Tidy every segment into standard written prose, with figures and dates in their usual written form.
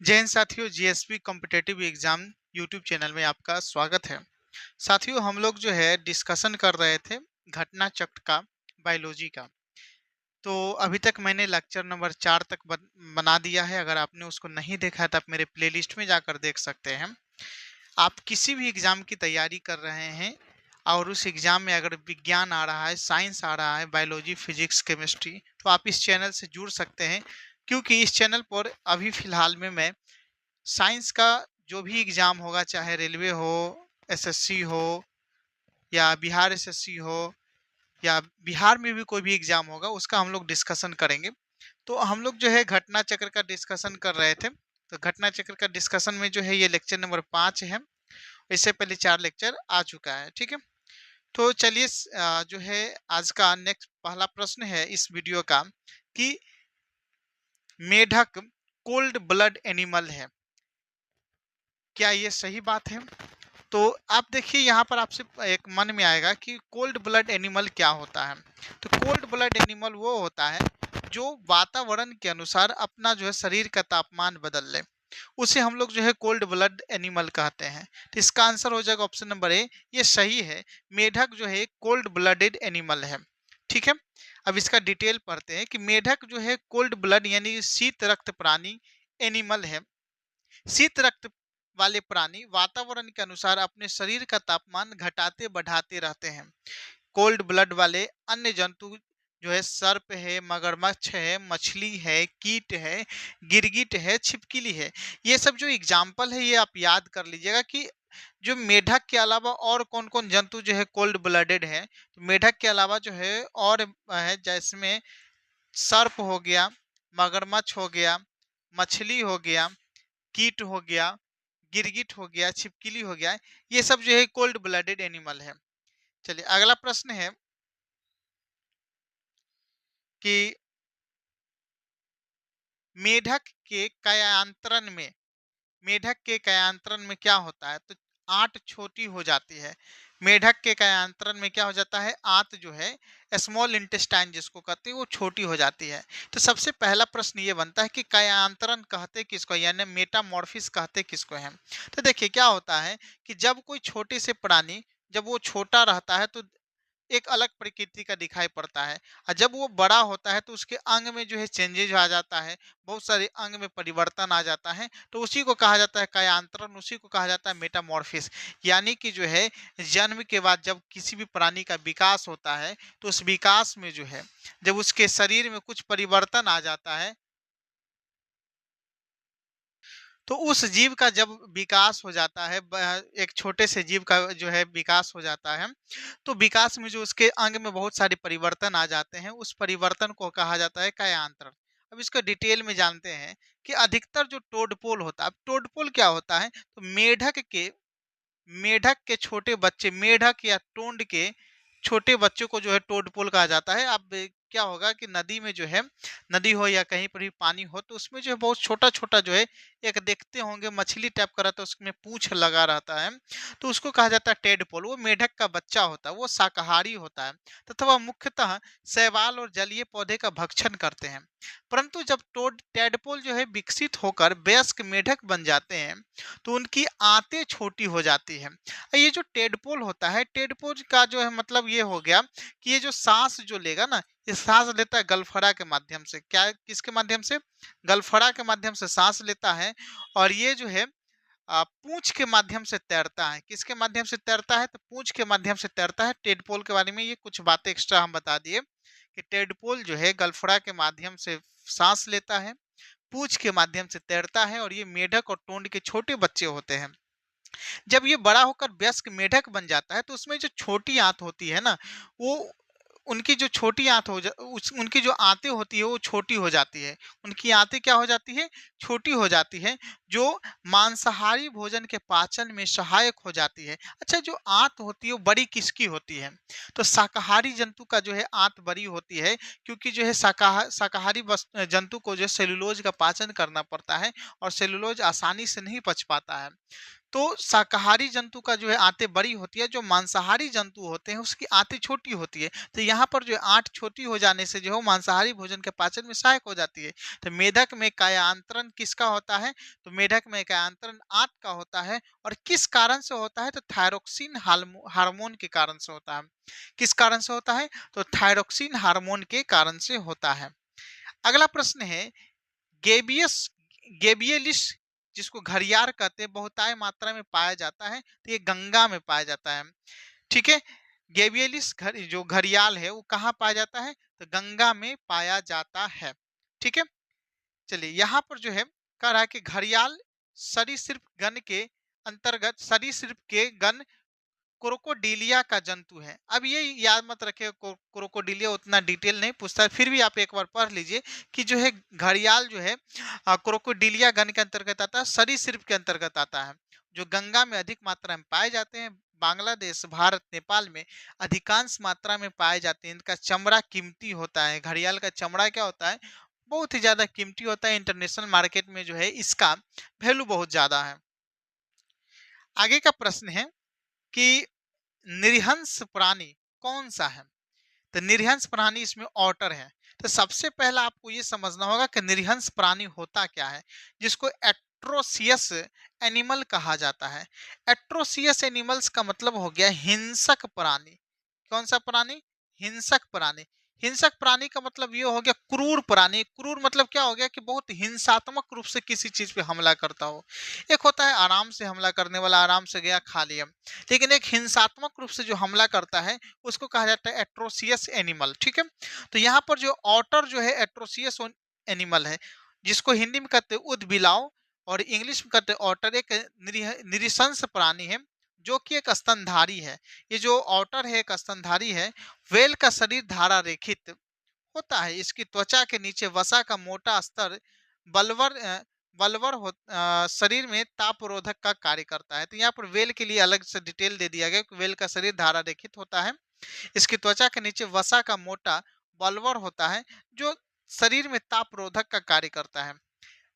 जय हिंद साथियों, GSP competitive exam YouTube channel में आपका स्वागत है। साथियों, हम लोग जो है डिस्कशन कर रहे थे घटना चक्र का, बायोलॉजी का। तो अभी तक मैंने लेक्चर नंबर 4 तक बना दिया है। अगर आपने उसको नहीं देखा है तो आप मेरे प्लेलिस्ट में जाकर देख सकते हैं। आप किसी भी एग्जाम की तैयारी कर रहे हैं और उस एग्जाम में अगर विज्ञान आ रहा है, साइंस आ रहा है, बायोलॉजी, फिजिक्स, केमिस्ट्री, तो आप इस चैनल से जुड़ सकते हैं। क्योंकि इस चैनल पर अभी फिलहाल में मैं साइंस का जो भी एग्जाम होगा, चाहे रेलवे हो, एसएससी हो, या बिहार एसएससी हो, या बिहार में भी कोई भी एग्जाम होगा, उसका हम लोग डिस्कशन करेंगे। तो हम लोग जो है घटना चक्र का डिस्कशन कर रहे थे। तो घटना चक्र का डिस्कशन में जो है ये लेक्चर नंबर 5 है। इससे पहले 4 लेक्चर आ चुका है, ठीक है। तो चलिए जो है आज का नेक्स्ट पहला प्रश्न है इस वीडियो का कि मेढक कोल्ड ब्लड एनिमल है, क्या ये सही बात है? तो आप देखिए, यहाँ पर आपसे एक मन में आएगा कि कोल्ड ब्लड एनिमल क्या होता है। तो कोल्ड ब्लड एनिमल वो होता है जो वातावरण के अनुसार अपना जो है शरीर का तापमान बदल ले, उसे हम लोग जो है कोल्ड ब्लड एनिमल कहते हैं। तो इसका आंसर हो जाएगा ऑप्शन नंबर ए, ये सही है। मेढक जो है कोल्ड ब्लडेड एनिमल है, ठीक है। अब इसका डिटेल पढ़ते हैं कि मेढक जो है कोल्ड ब्लड यानी शीत रक्त प्राणी एनिमल है। शीत रक्त वाले प्राणी वातावरण के अनुसार अपने शरीर का तापमान घटाते बढ़ाते रहते हैं। कोल्ड ब्लड वाले अन्य जंतु जो है सर्प है, मगरमच्छ है, मछली है, कीट है, गिरगिट है, छिपकली है। ये सब जो एग्जाम्पल है ये आप याद कर लीजिएगा कि जो मेढक के अलावा और कौन कौन जंतु जो है कोल्ड ब्लडेड है। तो मेढक के अलावा जो है और है, जैसमें सर्प हो गया, मगरमच्छ हो गया, मछली हो गया, कीट हो गया, गिरगिट हो गया, छिपकली हो गया। ये सब जो है कोल्ड ब्लडेड एनिमल है। चलिए अगला प्रश्न है कि मेढक के कायांतरण में, मेढक के कायांतरण में क्या होता है? तो आंत छोटी हो जाती है। मेढक के कायांतरण में क्या हो जाता है? आंत जो है, स्मॉल इंटेस्टाइन जिसको कहते हैं, वो छोटी हो जाती है। तो सबसे पहला प्रश्न ये बनता है कि कायांतरण कहते किसको, यानी मेटामॉर्फिस कहते किसको हैं? तो देखिए क्या होता है कि जब कोई छोटे से प्राणी, जब वो छोटा रहता है तो एक अलग प्रकृति का दिखाई पड़ता है, और जब वो बड़ा होता है तो उसके अंग में जो है चेंजेज आ जाता है, बहुत सारे अंग में परिवर्तन आ जाता है। तो उसी को कहा जाता है कायांतरण, उसी को कहा जाता है मेटामॉर्फिस। यानी कि जो है जन्म के बाद जब किसी भी प्राणी का विकास होता है तो उस विकास में जो है जब उसके शरीर में कुछ परिवर्तन आ जाता है, तो उस जीव का जब विकास हो जाता है, एक छोटे से जीव का जो है विकास हो जाता है, तो विकास में जो उसके अंग में बहुत सारे परिवर्तन आ जाते हैं, उस परिवर्तन को कहा जाता है कायांतरण। अब इसको डिटेल में जानते हैं कि अधिकतर जो टोडपोल होता है, अब टोडपोल क्या होता है? तो मेढक के छोटे बच्चे, मेढक या टोंड के छोटे बच्चों को जो है टोडपोल कहा जाता है। अब क्या होगा कि नदी में जो है, नदी हो या कहीं पर भी पानी हो, तो उसमें जो है बहुत छोटा छोटा जो है, एक देखते होंगे मछली टाइप का रहता है, उसमें पूंछ लगा रहता है, तो उसको कहा जाता है टेडपोल। वो मेढक का बच्चा होता है, वो शाकाहारी होता है तथा वह मुख्यतः शैवाल और जलीय पौधे का भक्षण करते हैं। परंतु जब टोड टेडपोल जो है विकसित होकर वयस्क मेढक बन जाते हैं तो उनकी आंतें छोटी हो जाती है। ये जो टेडपोल होता है, टेडपोल का जो है मतलब ये हो गया कि ये जो सांस जो लेगा ना, ये सांस लेता है गलफड़ा के माध्यम से। क्या, किसके माध्यम से? गलफड़ा के माध्यम से सांस लेता है। और ये जो है पूंछ के माध्यम से तैरता है। किसके माध्यम से तैरता है? तो पूंछ के माध्यम से तैरता है। टेडपोल के बारे में ये कुछ बातें एक्स्ट्रा हम बता दिए कि टेडपोल जो है गलफड़ा के माध्यम से सांस लेता है, पूंछ के माध्यम से तैरता है, और ये मेढक और टोंड के छोटे बच्चे होते हैं। जब ये बड़ा होकर वयस्क मेढक बन जाता है तो उसमें जो छोटी आंत होती है ना, वो उनकी जो छोटी आंत उनकी जो आंतें होती है वो छोटी हो जाती है। उनकी आंतें क्या हो जाती है? छोटी हो जाती है, जो मांसाहारी भोजन के पाचन में सहायक हो जाती है। अच्छा, जो आंत होती है वो बड़ी किसकी होती है? तो शाकाहारी जंतु का जो है आंत बड़ी होती है, क्योंकि जो है शाकाहारी जंतु को जो सेलुलोज का पाचन करना पड़ता है, और सेलुलोज आसानी से नहीं पच पाता है। तो शाकाहारी जंतु का जो है आंतें बड़ी होती है, जो मांसाहारी जंतु होते हैं उसकी आंतें छोटी होती है। तो यहाँ पर जो है आंत छोटी हो जाने से जो है वो मांसाहारी भोजन के पाचन में सहायक हो जाती है। तो मेढक में कायांतरण किसका होता है? तो मेढक में कायांतरण आंत का होता है। और किस कारण से होता है? तो थायरोक्सिन हार्मोन के कारण से होता है। किस कारण से होता है? तो थायरोक्सिन हार्मोन के कारण से होता है। अगला प्रश्न है, गेबियस गेबियलिस जिसको घड़ियाल कहते हैं बहुतायत मात्रा में पाया जाता है, तो ये गंगा में पाया जाता है। ठीक है, गेबियलिस जो घड़ियाल है वो कहाँ पाया जाता है? तो गंगा में पाया जाता है। ठीक है, चलिए यहाँ पर जो है कह रहा है कि घड़ियाल सरीसृप गण के अंतर्गत सरीसृप के गण क्रोकोडिलिया का जंतु है। अब ये याद मत रखिए, क्रोकोडिलिया उतना डिटेल नहीं पूछता है, फिर भी आप एक बार पढ़ लीजिए कि जो है घड़ियाल जो है क्रोकोडिलिया गण के अंतर्गत आता है, सरीसृप के अंतर्गत आता है, जो गंगा में अधिक मात्रा में पाए जाते हैं। बांग्लादेश, भारत, नेपाल में अधिकांश मात्रा में पाए जाते हैं। इनका चमड़ा कीमती होता है। घड़ियाल का चमड़ा क्या होता है? बहुत ही ज्यादा कीमती होता है। इंटरनेशनल मार्केट में जो है इसका वैल्यू बहुत ज्यादा है। आगे का प्रश्न है कि निरहंस प्राणी कौन सा है? तो निरहंस प्राणी इसमें ऑटर है। तो सबसे पहला आपको ये समझना होगा कि निरहंस प्राणी होता क्या है, जिसको एट्रोसियस एनिमल कहा जाता है। एट्रोसियस एनिमल्स का मतलब हो गया हिंसक प्राणी। कौन सा प्राणी? हिंसक प्राणी। हिंसक प्राणी का मतलब ये हो गया क्रूर प्राणी। क्रूर मतलब क्या हो गया कि बहुत हिंसात्मक रूप से किसी चीज पे हमला करता हो। एक होता है आराम से हमला करने वाला, आराम से गया खा लिया, लेकिन एक हिंसात्मक रूप से जो हमला करता है उसको कहा जाता है एट्रोसियस एनिमल। ठीक है, तो यहाँ पर जो ऑटर जो है एट्रोसियस एनिमल है, जिसको हिंदी में कहते हैं उदबिलाव और इंग्लिश में कहते हैं ऑटर। एक निरिशंस प्राणी है जो कि एक स्तनधारी है। ये जो ऑटर है एक स्तनधारी है। व्हेल का शरीर धारा रेखित होता है। इसकी त्वचा के नीचे वसा का मोटा स्तर बलवर शरीर में तापरोधक का कार्य करता है। तो यहाँ पर वेल के लिए अलग से डिटेल दे दिया गया कि वेल का शरीर धारा रेखित होता है। इसकी त्वचा के नीचे वसा का मोटा बल्वर होता है जो शरीर में तापरोधक का कार्य करता है।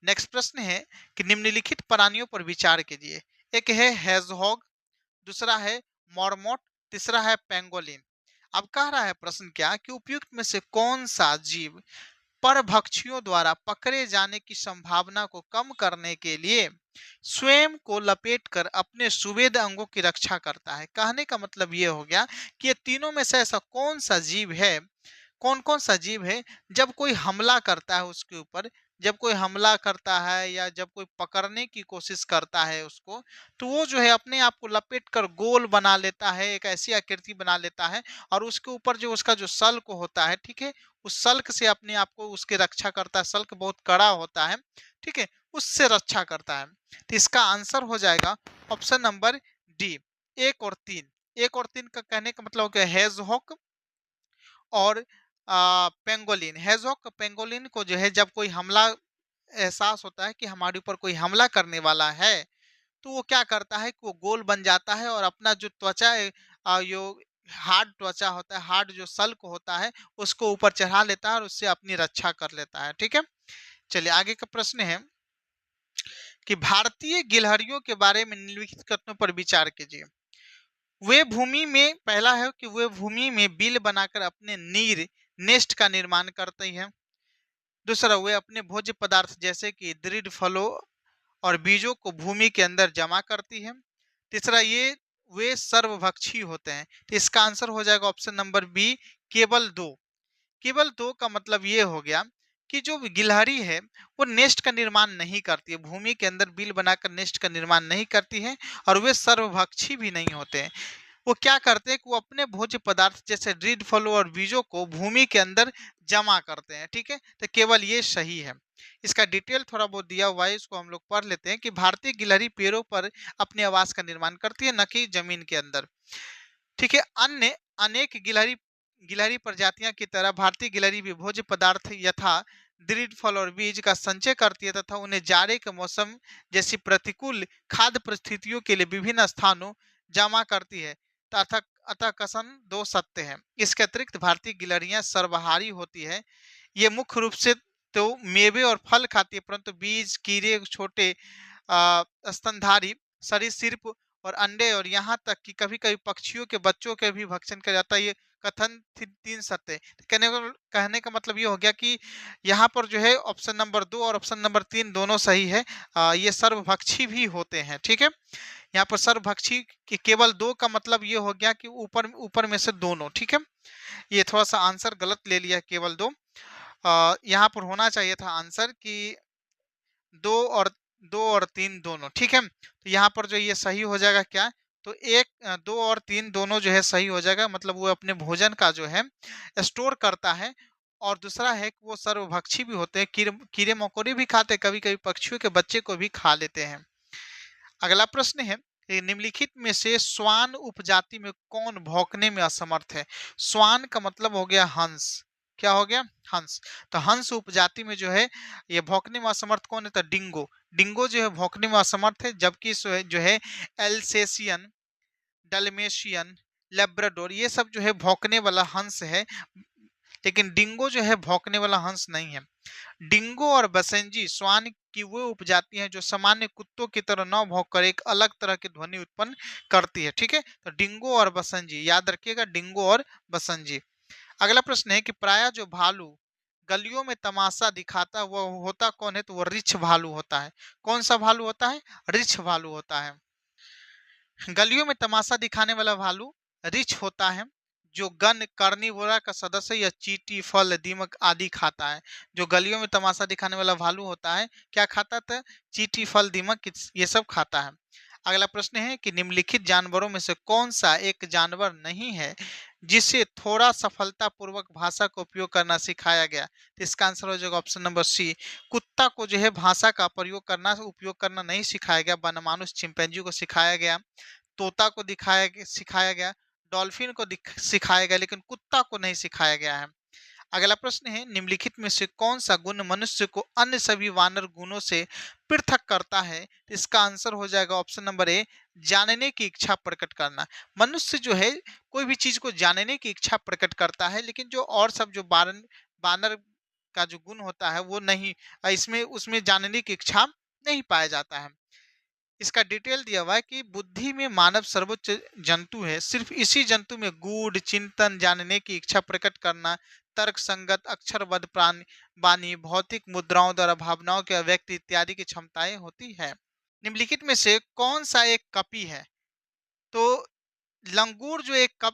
नेक्स्ट प्रश्न है कि निम्नलिखित प्राणियों पर विचार कीजिए। एक है हेजहॉग, दूसरा है मॉर्मोट, तीसरा है पेंगोलिन। अब कह रहा है प्रश्न क्या कि उपयुक्त में से कौन सा जीव परभक्षियों द्वारा पकड़े जाने की संभावना को कम करने के लिए स्वयं को लपेटकर अपने सुवेद अंगों की रक्षा करता है। कहने का मतलब ये हो गया कि ये तीनों में से ऐसा कौन सा जीव है, कौन कौन सा जीव है जब कोई हमला करता है उसके ऊपर, जब कोई हमला करता है या जब कोई पकड़ने की कोशिश करता है उसको, तो वो जो है अपने आप को लपेट कर गोल बना लेता है, एक ऐसी आकृति बना लेता है और उसके ऊपर जो उसका जो सल्क होता है, ठीक है, उस सल्क से अपने आप को उसकी रक्षा करता है। सल्क बहुत कड़ा होता है, ठीक है, उससे रक्षा करता है। तो इसका आंसर हो जाएगा ऑप्शन नंबर डी, एक और तीन। एक और तीन का कहने का मतलब हो गया हेजहॉग और पेंगोलिन। हेजहॉग पेंगोलिन को जो है जब कोई हमला एहसास होता है कि हमारे ऊपर कोई हमला करने वाला है, तो वो क्या करता है कि वो गोल बन जाता है और अपना जो त्वचा है, जो हार्ड त्वचा होता है, हार्ड जो सल्क होता है, उसको ऊपर चढ़ा लेता है और उससे अपनी रक्षा कर लेता है। ठीक है, चलिए आगे का प्रश्न है कि भारतीय गिलहरियों के बारे में निम्नलिखित कथनों पर विचार कीजिए। वे भूमि में, पहला है कि वे भूमि में बिल बनाकर अपने नीर नेस्ट का निर्माण करते हैं। दूसरा, वे अपने भोज्य पदार्थ जैसे कि दृढ़ फलों और बीजों को भूमि के अंदर जमा करती है। तीसरा, ये वे सर्वभक्षी होते हैं। तो इसका आंसर हो जाएगा ऑप्शन नंबर बी, केवल दो। केवल दो का मतलब ये हो गया कि जो गिलहरी है वो नेस्ट का निर्माण नहीं करती है, भूमि के अंदर बिल बनाकर नेस्ट का निर्माण नहीं करती है और वे सर्वभक्षी भी नहीं होते हैं। वो क्या करते हैं कि वो अपने भोज्य पदार्थ जैसे दृढ़ फलों और बीजों को भूमि के अंदर जमा करते हैं। ठीक है, तो केवल ये सही है। इसका डिटेल थोड़ा बहुत दिया हुआ है, इसको हम लोग पढ़ लेते हैं कि भारतीय गिलहरी पेड़ों पर अपने आवास का निर्माण करती है, न कि जमीन के अंदर। ठीक है, अन्य अनेक गिलहरी गिलहरी प्रजातियां की तरह भारतीय गिलहरी भी भोज्य पदार्थ यथा दृढ़ फल और बीज का संचय करती है तथा उन्हें जाड़े के मौसम जैसी प्रतिकूल खाद्य परिस्थितियों के लिए विभिन्न स्थानों जमा करती है। तथा अतः कथन दो सत्य है। इसके अतिरिक्त भारतीय गिलहरियां सर्वहारी होती है। ये मुख्य रूप से तो मेवे और फल खाती है, परंतु बीज, कीड़े, छोटे स्तनधारी सरीसृप और अंडे और यहाँ तक कि कभी-कभी पक्षियों के बच्चों के भी भक्षण किया जाता है। ये कथन 3 सत्य है। तो कहने का मतलब ये हो गया कि यहाँ पर जो है ऑप्शन नंबर 2 और ऑप्शन नंबर 3 दोनों सही है। ये सर्वभक्षी भी होते हैं, ठीक है? यहाँ पर सर्वभक्षी के केवल 2 का मतलब ये हो गया कि ऊपर ऊपर में से दोनों, ठीक है? ये थोड़ा-सा आंसर गलत ले लिया केवल 2। यहाँ पर होना चाहिए था आंसर कि 2 और 2 और 3 दोनों, ठीक है? तो यहाँ पर जो ये सही हो जाएगा क्या? तो 2 और 3 दोनों जो है सही हो जाएगा, मतलब वो अपने भोजन का जो है स्टोर करता है। और दूसरा है कि वो सर्वभक्षी भी होते हैं, कीड़े-मकोड़े भी खाते हैं, कभी-कभी पक्षियों के बच्चे को भी खा लेते हैं। अगला प्रश्न है निम्नलिखित में से श्वान उपजाति में कौन भौंकने में असमर्थ है? श्वान का मतलब हो गया हंस। क्या हो गया? हंस। तो हंस उपजाति में जो है ये भौंकने में असमर्थ कौन है? तो डिंगो। डिंगो जो है भौंकने में असमर्थ है, जबकि जो है एल्सेशियन, डल्मेशियन, लेब्राडोर ये सब जो है भौंकने वाला हंस है, लेकिन डिंगो जो है भौंकने वाला हंस नहीं है। डिंगो और बसंजी श्वान की वो उपजाति है जो सामान्य कुत्तों की तरह न भौंककर एक अलग तरह की ध्वनि उत्पन्न करती है, ठीक है? तो डिंगो और बसंजी याद रखिएगा, डिंगो और बसंजी। अगला प्रश्न है कि प्रायः जो भालू गलियों में तमाशा दिखाता है वो होता कौन है? तो वो रिछ भालू होता है। कौन सा भालू होता है? रिछ भालू होता है। गलियों में तमाशा दिखाने वाला भालू रिछ होता है, जो गण कार्निवोरा का सदस्य या चींटी, फल, दीमक आदि खाता है। जो गलियों में तमाशा दिखाने वाला भालू होता है, क्या खाता था? चींटी, फल, दीमक ये सब खाता है। अगला प्रश्न है कि निम्नलिखित जानवरों में से कौन सा एक जानवर नहीं है जिसे थोड़ा सफलतापूर्वक भाषा का उपयोग करना सिखाया गया? तो इसका आंसर हो जाएगा ऑप्शन नंबर सी। कुत्ता को जो है भाषा का उपयोग करना नहीं सिखाया गया, बनमानुष चिंपैंजी को सिखाया गया, तोता को सिखाया गया, डॉल्फिन को सिखाया गया, लेकिन कुत्ता को नहीं सिखाया गया है। अगला प्रश्न है निम्नलिखित में से कौन सा गुण मनुष्य को अन्य सभी वानर गुणों से पृथक करता है? तो इसका आंसर हो जाएगा ऑप्शन नंबर ए, जानने की इच्छा प्रकट करना। मनुष्य जो है कोई भी चीज को जानने की इच्छा प्रकट करता है, लेकिन जो और सब जो बानर का जो गुण होता है वो नहीं, इसमें उसमें जानने की इच्छा नहीं पाया जाता है। इसका डिटेल दिया हुआ है कि बुद्धि में मानव सर्वोच्च जंतु है, सिर्फ इसी जंतु में गूढ़ चिंतन, जानने की इच्छा प्रकट करना, तर्क संगत अक्षरबद्ध प्राण वाणी, भौतिक मुद्राओं द्वारा भावनाओं के अभिव्यक्ति इत्यादि की क्षमताएं होती है। निम्नलिखित में से कौन सा एक कपि है? तो लंगूर जो एक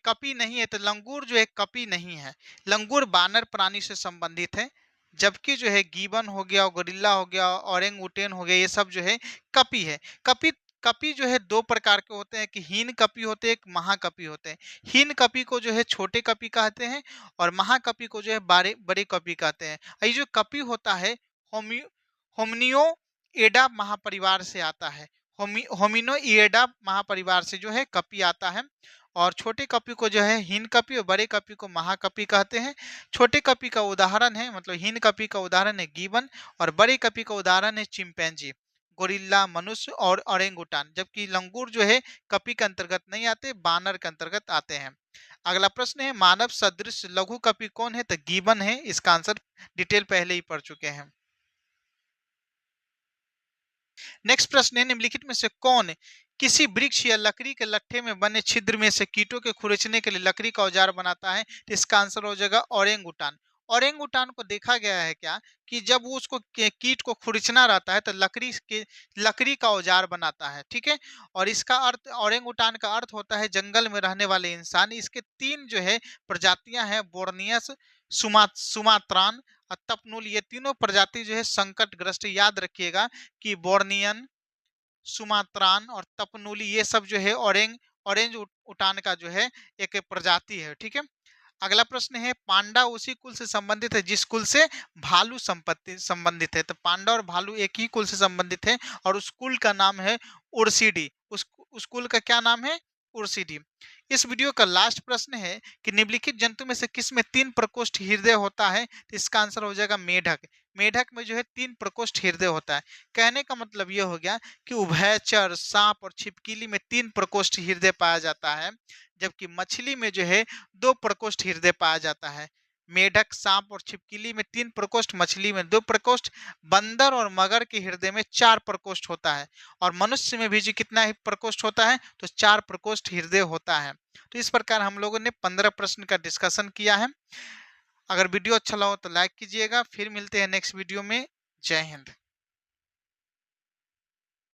कपि नहीं है, तो लंगूर जो एक कपि नहीं है। लंगूर बानर प्राणी से संबंधित है, जबकि जो है गीबन हो गया, गोरिल्ला हो गया, ओरेंगुटेन हो गया, ये सब जो है कपि है। कपि कपि जो है 2 प्रकार के होते हैं कि हीन कपि होते हैं, एक महाकपि होते हैं। हीन कपि को जो है छोटे कपि कहते हैं और महाकपि को जो है बड़े बड़े कपि कहते हैं। ये जो कपि होता है होमी होमनियो एडा महापरिवार से आता है। होमिनो इएडा महापरिवार से जो है कपि आता है। और छोटे कपि को जो है हीन कपि और बड़े कपि को महाकपि कहते हैं। छोटे कपि का उदाहरण है, मतलब हीन कपि का उदाहरण है गीबन, और बड़े कपि का उदाहरण है चिंपैंजी, गोरिल्ला, मनुष्य और ओरेंगुटान, जबकि लंगूर जो है कपि के अंतर्गत नहीं आते, बानर के अंतर्गत आते हैं। अगला प्रश्न है मानव सदृश लघु कपि कौन है? तो गीबन है। इसका आंसर डिटेल पहले ही पढ़ चुके हैं। नेक्स्ट प्रश्न है निम्नलिखित में से कौन किसी वृक्ष या लकड़ी के लट्ठे में बने छिद्र में से कीटों के खुरचने के लिए लकड़ी का औजार बनाता है? तो इसका आंसर हो जाएगा ओरेंगुटान। ओरेंगुटान को देखा गया है क्या कि जब वो उसको कीट को खुरचना रहता है तो लकड़ी का औजार बनाता है, ठीक है? और इसका अर्थ, ओरेंगुटान का अर्थ होता है जंगल में रहने वाले इंसान। इसके 3 जो है प्रजातियां हैं, बोर्नियस, सुमात्रान और तपनुल। ये तीनों प्रजाति जो है संकटग्रस्त। याद रखिएगा कि बोर्नियन, सुमात्रान और तपनूली ये सब जो है ऑरेंज उटान का जो है एक प्रजाति है, ठीक है? अगला प्रश्न है पांडा उसी कुल से संबंधित है जिस कुल से भालू संपत्ति संबंधित है। तो पांडा और भालू एक ही कुल से संबंधित है और उस कुल का नाम है उर्सिडी। उस कुल का क्या नाम है? उर्सिडी। इस वीडियो का लास्ट प्रश्न है कि निम्नलिखित जंतु में से किस में 3 प्रकोष्ठ हृदय होता है? तो इसका आंसर हो जाएगा मेढक। मेढक में जो है 3 प्रकोष्ठ हृदय होता है। कहने का मतलब यह हो गया कि उभयचर, सांप और छिपकली में 3 प्रकोष्ठ हृदय पाया जाता है, जबकि मछली में जो है 2 प्रकोष्ठ हृदय पाया जाता है। मेढक, सांप और छिपकली में 3 प्रकोष्ठ, मछली में 2 प्रकोष्ठ, बंदर और मगर के हृदय में 4 प्रकोष्ठ होता है। और मनुष्य में भी जी कितना ही प्रकोष्ठ होता है, तो 4 प्रकोष्ठ हृदय होता है। तो इस प्रकार हम लोगों ने 15 प्रश्न का डिस्कशन किया है। अगर वीडियो अच्छा लगा हो तो लाइक कीजिएगा। फिर मिलते हैं नेक्स्ट वीडियो में। जय हिंद।